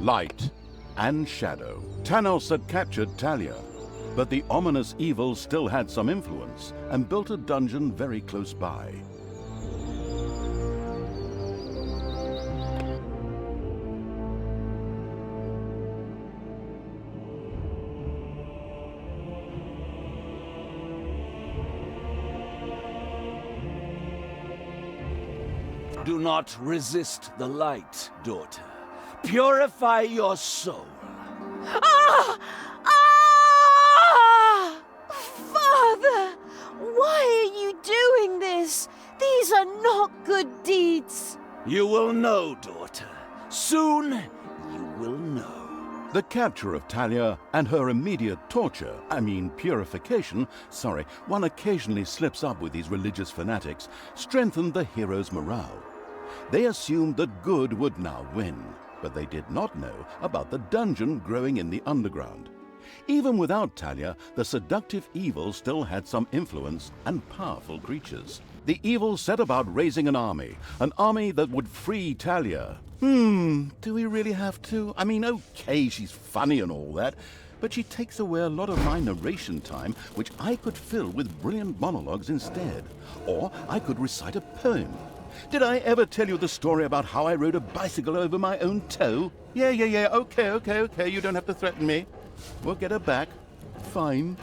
light, and shadow. Tanos had captured Talia, but the ominous evil still had some influence and built a dungeon very close by. Do not resist the light, daughter. Purify your soul. Ah! Ah! Father! Why are you doing this? These are not good deeds. You will know, daughter. Soon, you will know. The capture of Talia and her immediate torture, purification, one occasionally slips up with these religious fanatics, strengthened the heroes' morale. They assumed that good would now win, but they did not know about the dungeon growing in the underground. Even without Talia, the seductive evil still had some influence and powerful creatures. The evil set about raising an army that would free Talia. Do we really have to? Okay, she's funny and all that, but she takes away a lot of my narration time, which I could fill with brilliant monologues instead. Or I could recite a poem. Did I ever tell you the story about how I rode a bicycle over my own toe? Yeah, okay, you don't have to threaten me. We'll get her back. Fine.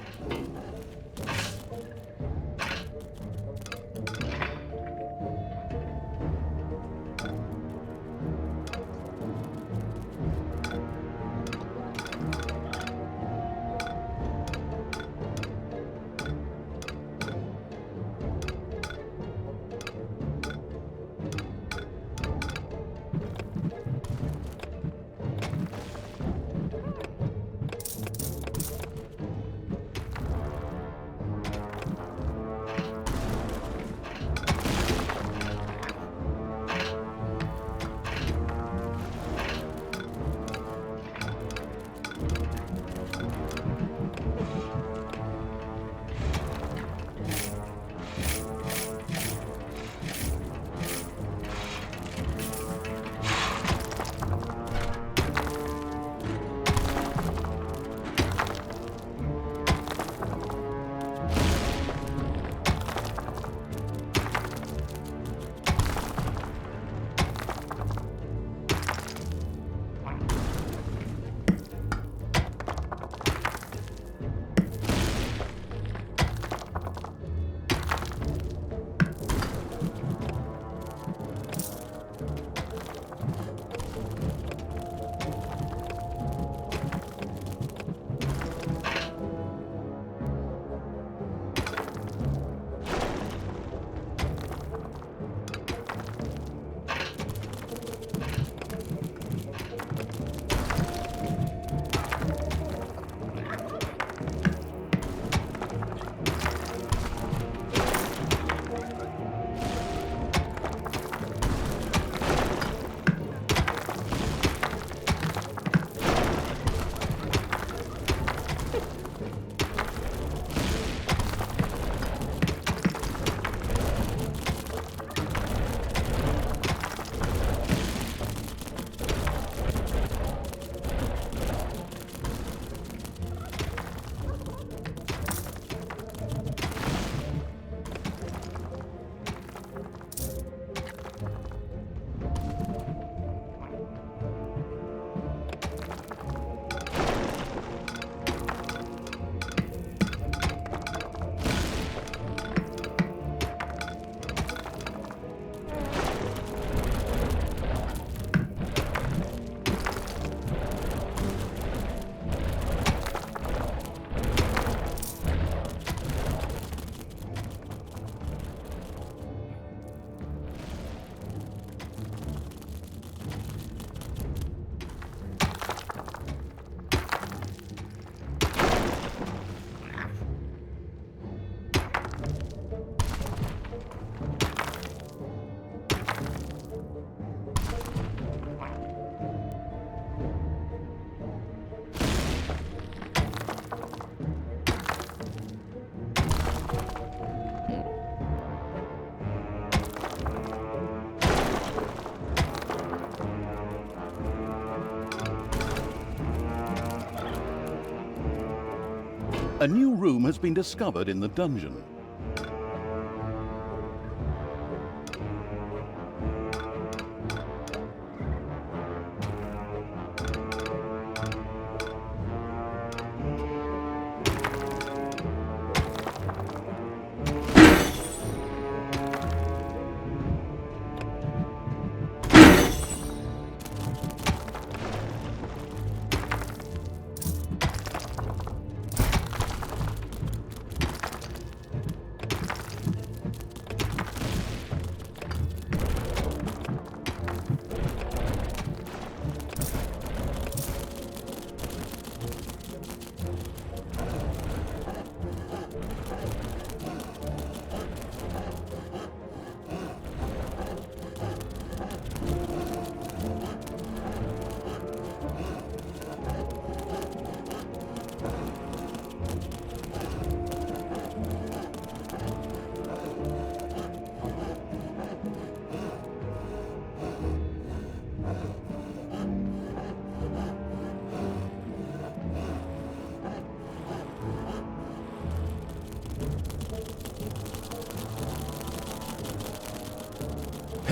A new room has been discovered in the dungeon.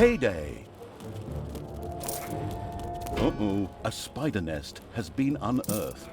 Payday! Uh-oh, a spider nest has been unearthed.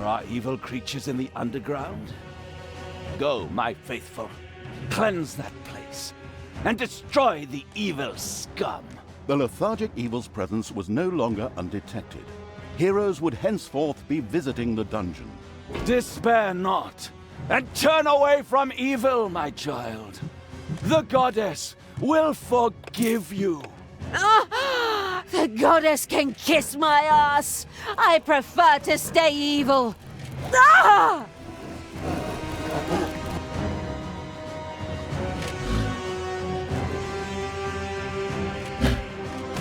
There are evil creatures in the underground? Go, my faithful. Cleanse that place and destroy the evil scum. The lethargic evil's presence was no longer undetected. Heroes would henceforth be visiting the dungeon. Despair not, and turn away from evil, my child. The goddess will forgive you. Ah, the goddess can kiss my ass. I prefer to stay evil. Ah!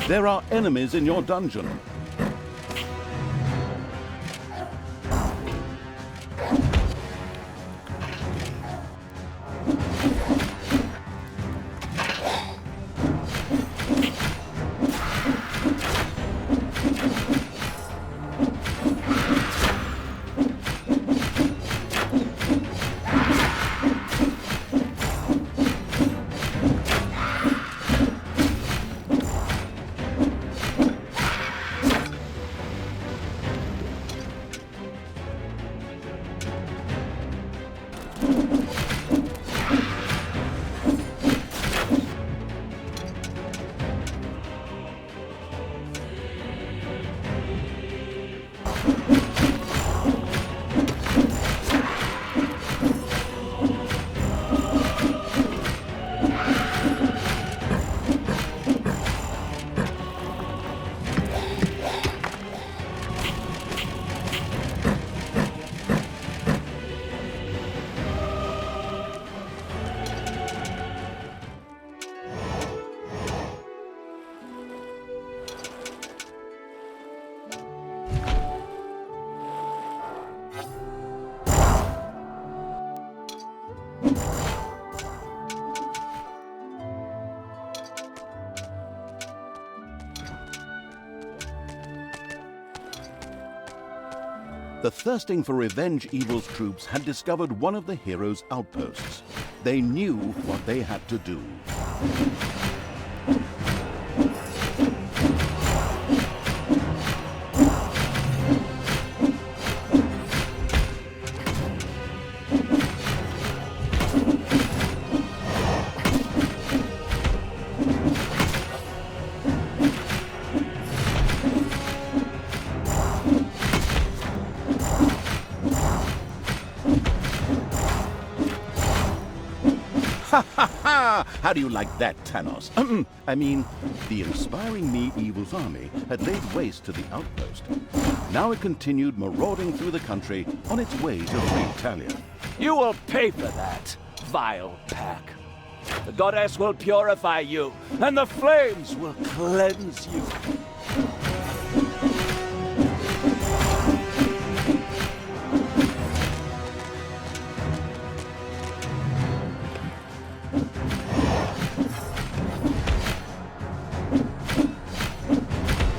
There are enemies in your dungeon. The thirsting for revenge evil's troops had discovered one of the heroes' outposts. They knew what they had to do. How do you like that, Tanos? I mean, the inspiring me evil's army had laid waste to the outpost. Now it continued marauding through the country on its way to free Talia. You will pay for that, vile pack. The goddess will purify you, and the flames will cleanse you.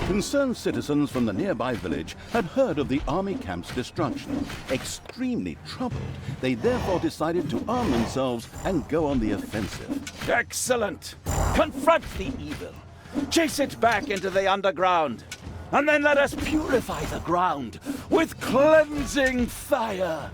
Concerned citizens from the nearby village had heard of the army camp's destruction. Extremely troubled, they therefore decided to arm themselves and go on the offensive. Excellent! Confront the evil. Chase it back into the underground. And then let us purify the ground with cleansing fire.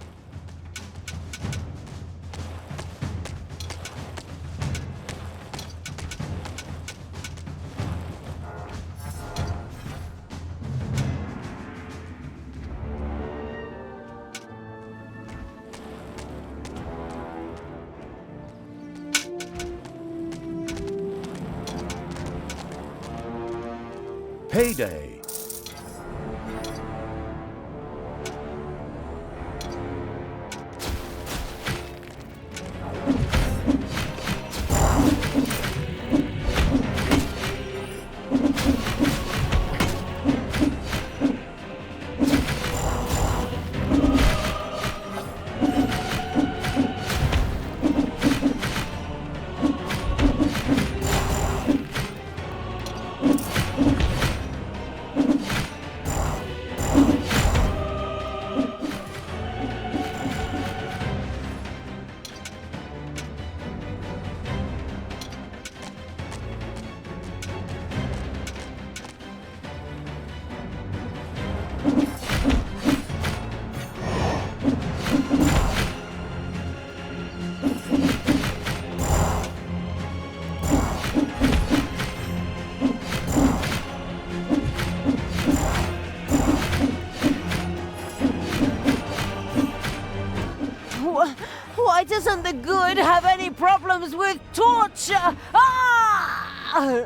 Payday! Why doesn't the good have any problems with torture? Ah!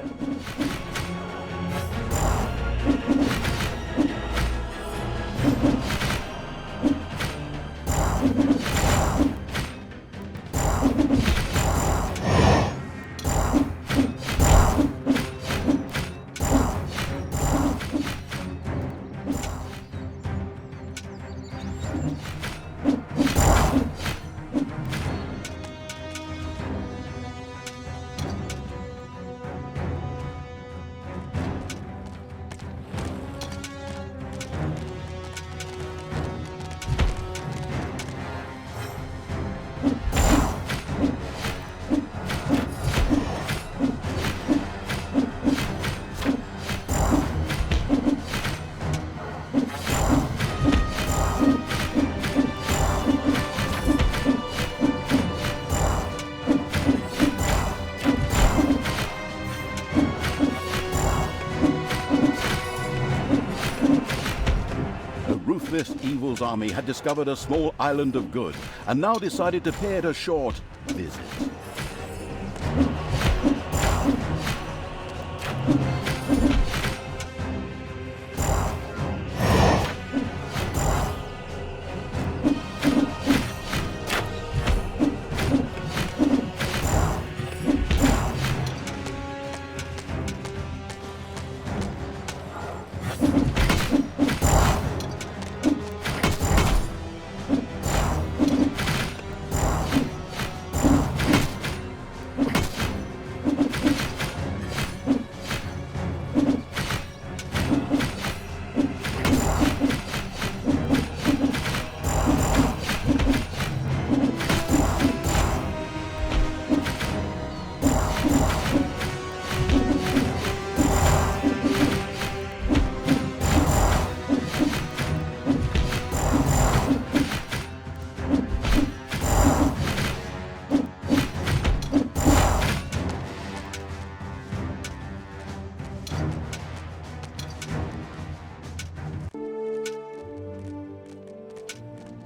Ruthless evil's army had discovered a small island of good and now decided to pay it a short visit.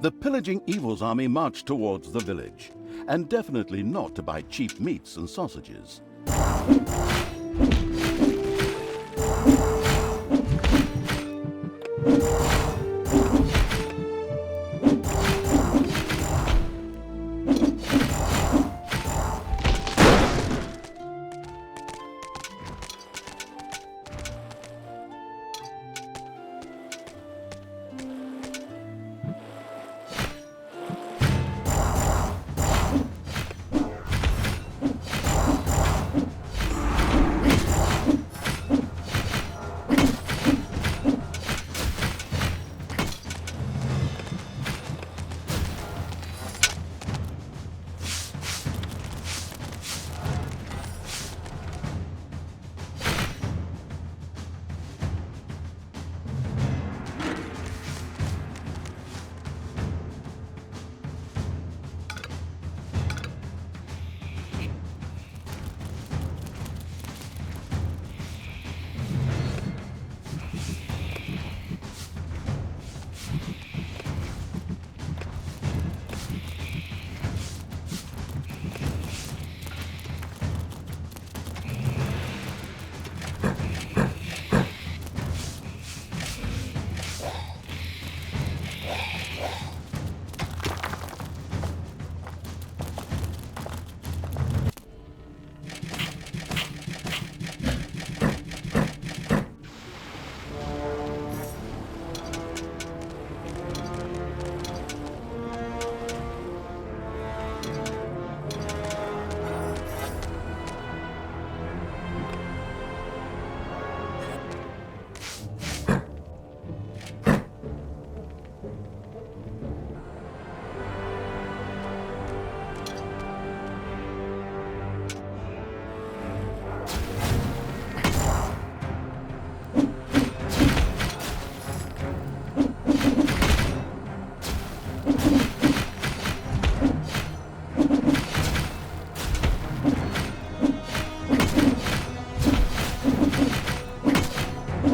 The pillaging evil's army marched towards the village, and definitely not to buy cheap meats and sausages.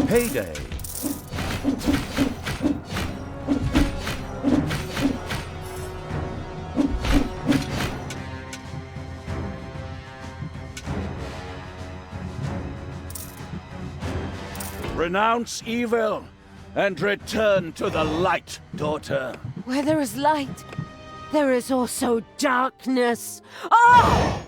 Payday. Renounce evil and return to the light, daughter. Where there is light, there is also darkness. Oh!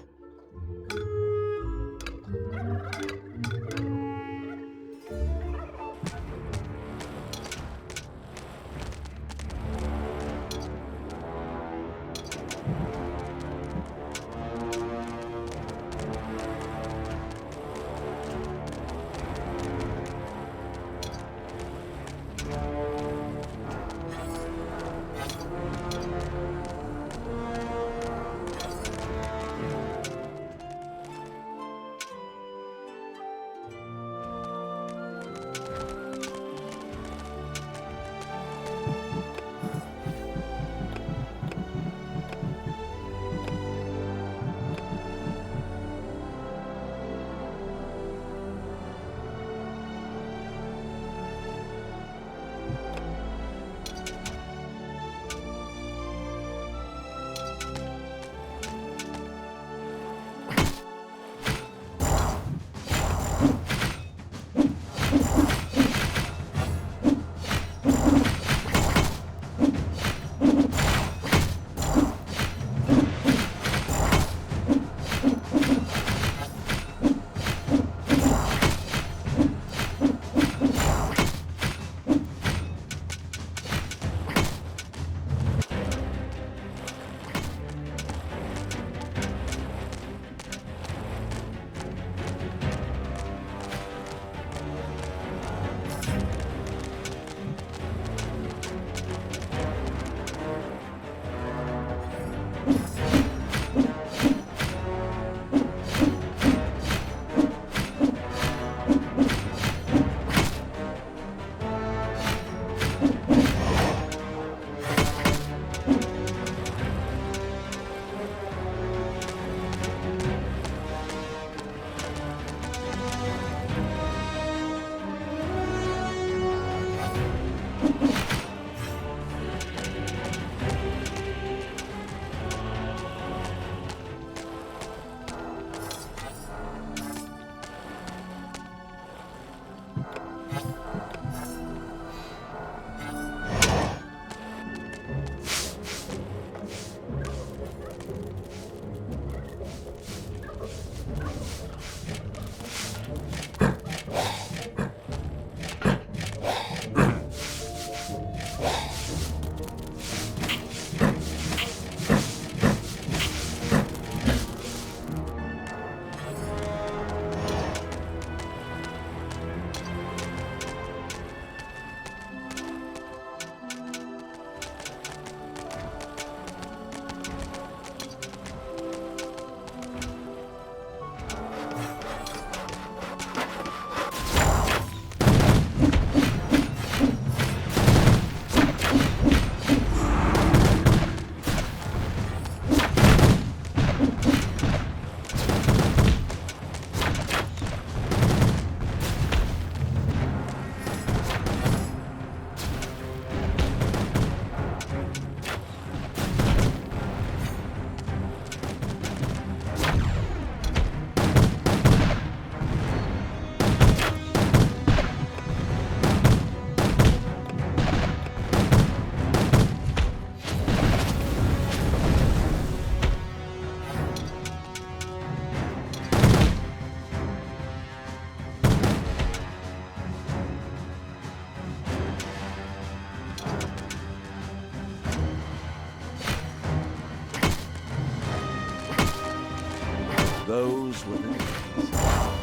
Those were the days.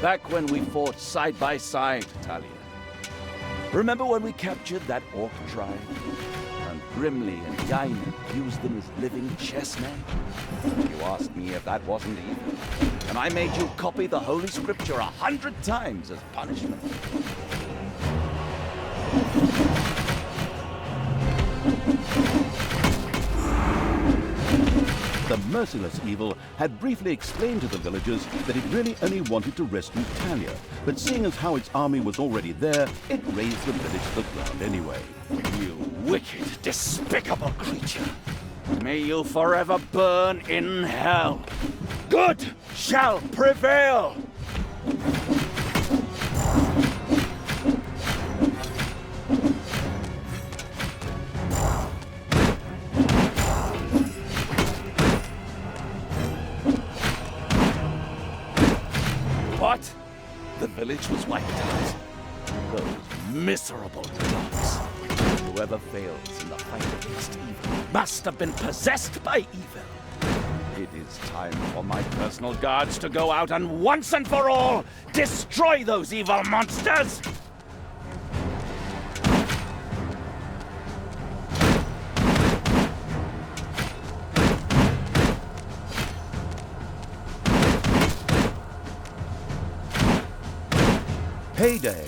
Back when we fought side by side, Talia. Remember when we captured that orc tribe? And Grimly and Yain used them as living chessmen? You asked me if that wasn't evil. And I made you copy the Holy Scripture 100 times as punishment. The merciless evil had briefly explained to the villagers that it really only wanted to rescue Talia, but seeing as how its army was already there, it razed the village to the ground anyway. You wicked, despicable creature. May you forever burn in hell. Good shall prevail. What? The village was wiped out. Those miserable dogs. Whoever fails in the fight against evil must have been possessed by evil. It is time for my personal guards to go out and once and for all destroy those evil monsters! Payday!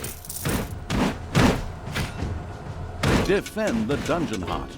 Defend the Dungeon Heart.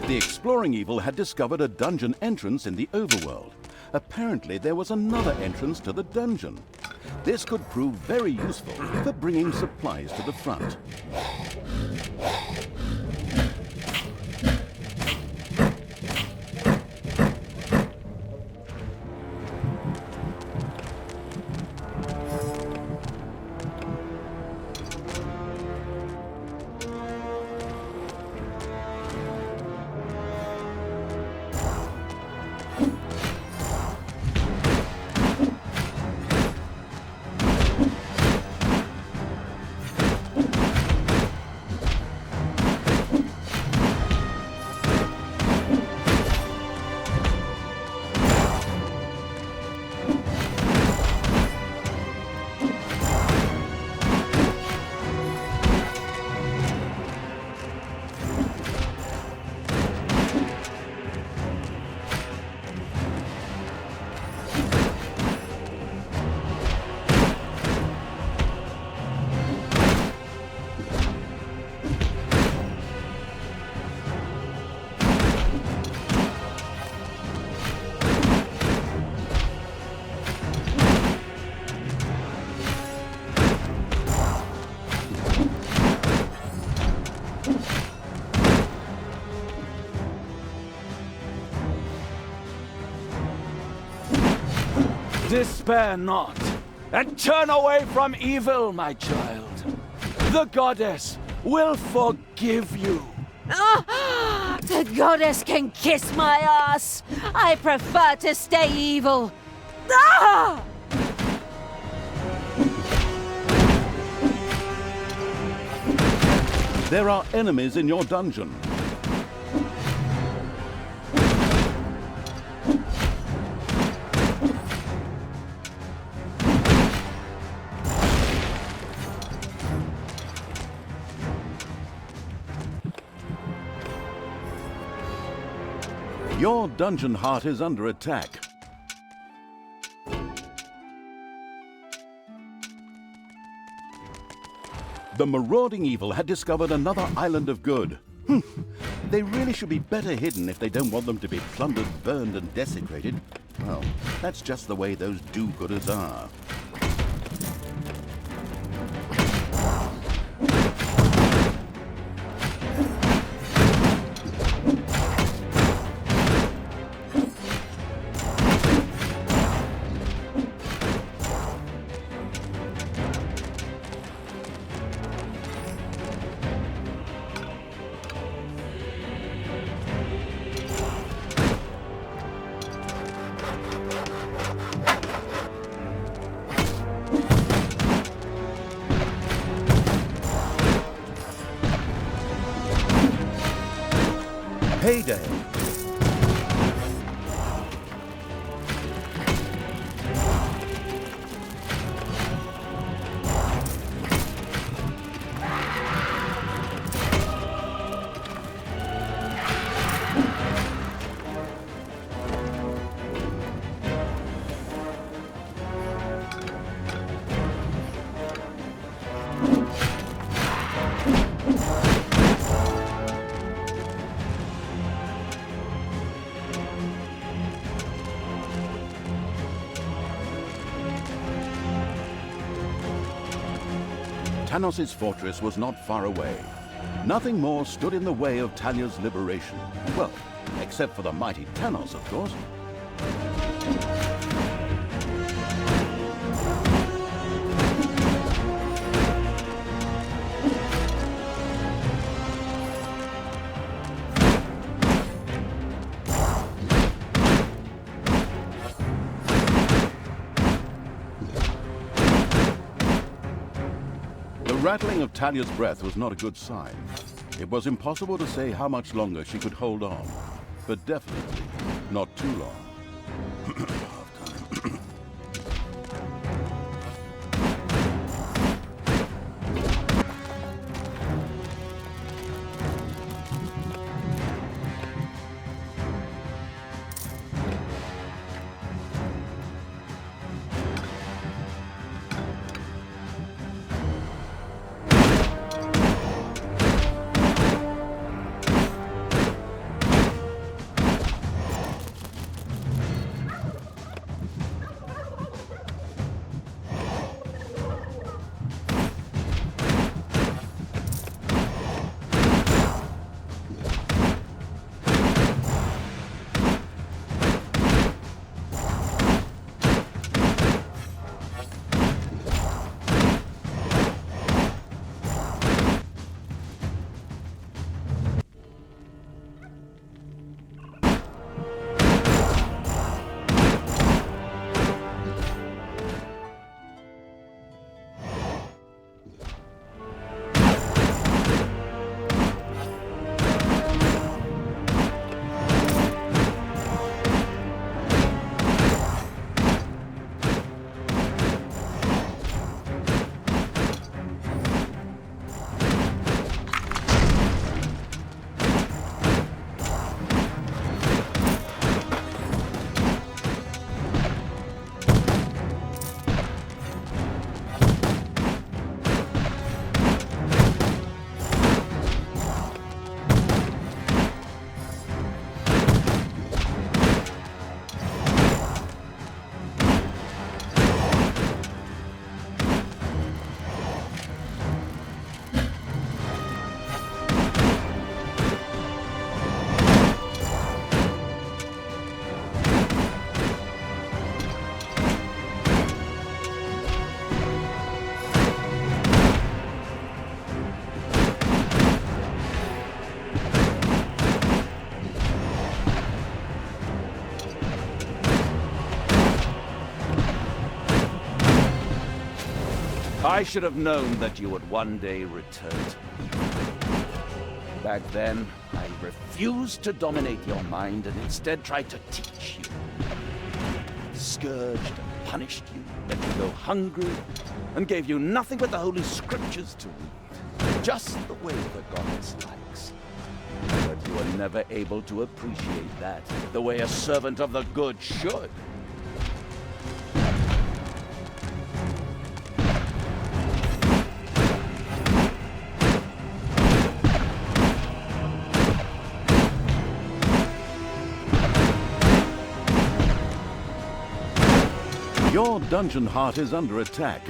The exploring evil had discovered a dungeon entrance in the overworld. Apparently, there was another entrance to the dungeon. This could prove very useful for bringing supplies to the front. Despair not, and turn away from evil, my child. The goddess will forgive you. Ah, the goddess can kiss my ass. I prefer to stay evil. Ah! There are enemies in your dungeon. Your dungeon heart is under attack. The marauding evil had discovered another island of good. They really should be better hidden if they don't want them to be plundered, burned, and desecrated. Well, that's just the way those do-gooders are. Payday. Tanos' fortress was not far away. Nothing more stood in the way of Talia's liberation. Well, except for the mighty Tanos, of course. The rattling of Talia's breath was not a good sign. It was impossible to say how much longer she could hold on, but definitely not too long. I should have known that you would one day return to me. Back then, I refused to dominate your mind and instead tried to teach you. Scourged and punished you, let you go hungry, and gave you nothing but the Holy Scriptures to read, just the way the goddess likes. But you were never able to appreciate that the way a servant of the good should. Your dungeon heart is under attack.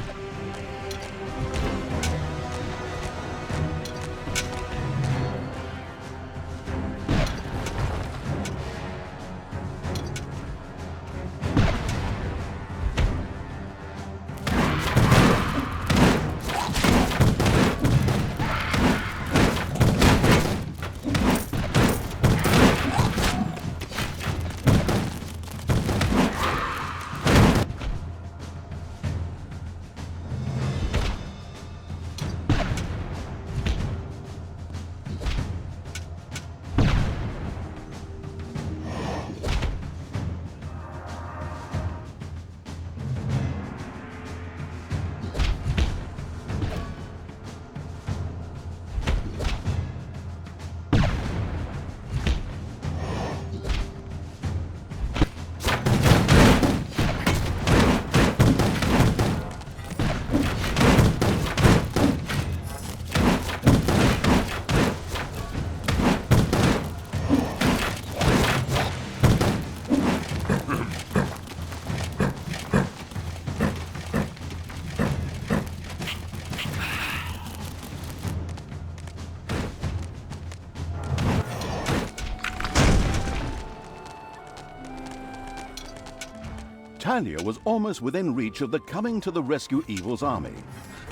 Talia was almost within reach of the coming to the rescue evil's army.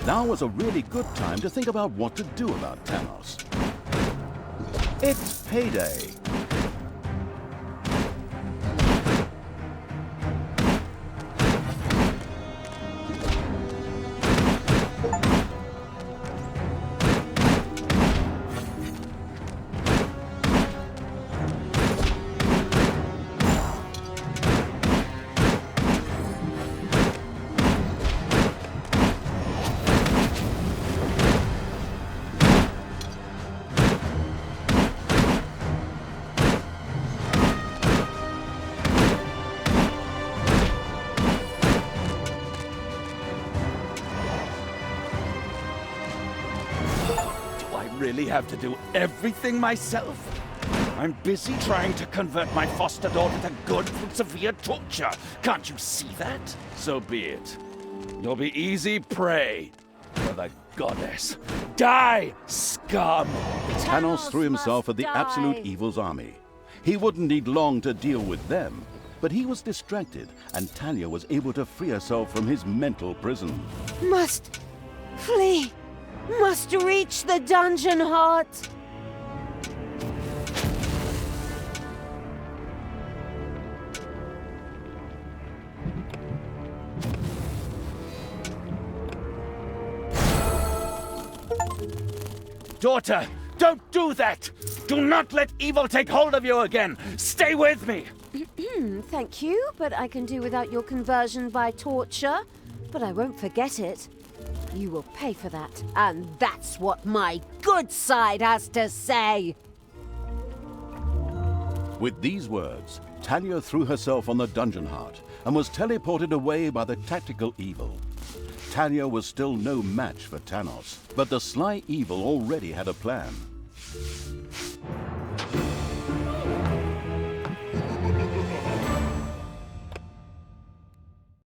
Now was a really good time to think about what to do about Tanos. It's payday. Really have to do everything myself? I'm busy trying to convert my foster daughter to good from severe torture. Can't you see that? So be it. You'll be easy prey for the goddess. Die, scum! Tanos threw himself at the absolute evil's army. He wouldn't need long to deal with them, but he was distracted, and Talia was able to free herself from his mental prison. Must flee. Must reach the dungeon heart. Daughter, don't do that! Do not let evil take hold of you again! Stay with me! Thank you, but I can do without your conversion by torture. But I won't forget it. You will pay for that, and that's what my good side has to say. With these words, Talia threw herself on the dungeon heart and was teleported away by the tactical evil. Talia was still no match for Tanos, but the sly evil already had a plan.